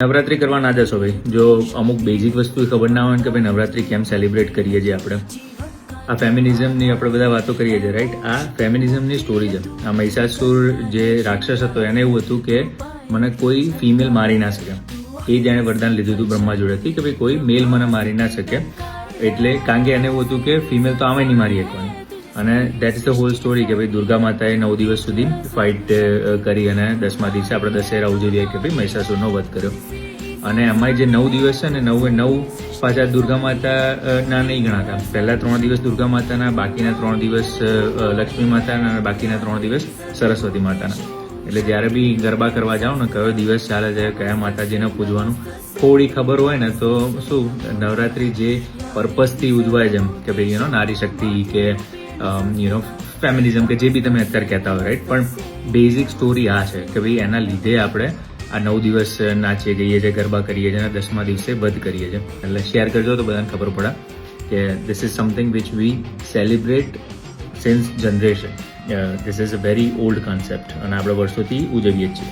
નવરાત્રી કરવા ના જશો ભાઈ. જો અમુક બેઝિક વસ્તુ ખબર ના હોય ને કે ભાઈ નવરાત્રી કેમ સેલિબ્રેટ કરીએ છીએ આપણે. આ ફેમિનિઝમની આપણે બધા વાતો કરીએ છીએ, રાઈટ. આ ફેમિનિઝમની સ્ટોરી છે. આ મહિષાસુર જે રાક્ષસ હતો એને એવું હતું કે મને કોઈ ફિમેલ મારી ના શકે. એ જેણે વરદાન લીધું હતું બ્રહ્મા જોડેથી કે ભાઈ કોઈ મેલ મને મારી ના શકે. એટલે કારણ કે એને એવું હતું કે ફિમેલ તો આમે નહીં મારી શકવાની. અને that is the whole story કે ભાઈ દુર્ગા માતાએ 9 દિવસ સુધી ફાઇટ કરી અને 10મા દિવસે આપણે દશેરા ઉજવીએ કે ભાઈ મહિષાસુરનો વધ કર્યો. અને એમાં જે 9 દિવસ છે ને 9 પાછા દુર્ગા માતાના નહીં ગણાતા. પહેલા 3 દિવસ દુર્ગા માતાના, બાકીના 3 દિવસ લક્ષ્મી માતાના અને બાકીના 3 દિવસ સરસ્વતી માતાના. એટલે જ્યારે બી ગરબા કરવા જાઓ ને કયો દિવસ ચાલે છે, કયા માતાજીને પૂજવાનું થોડી ખબર હોય ને તો શું નવરાત્રી જે પર્પઝથી ઉજવાય છે કે ભાઈ નારી શક્તિ કે ફેમિનિઝમ કે જે બી તમે અત્યારે કહેતા હોય, રાઈટ. પણ બેઝિક સ્ટોરી આ છે કે ભાઈ એના લીધે આપણે આ 9 દિવસ નાચીએ જઈએ છીએ, ગરબા કરીએ છીએ અને 10મા દિવસે વધ કરીએ છીએ. એટલે શેર કરજો તો બધાને ખબર પડે કે this is something which we celebrate since generation. This is a very old concept અને આપણે વર્ષોથી ઉજવીએ છીએ.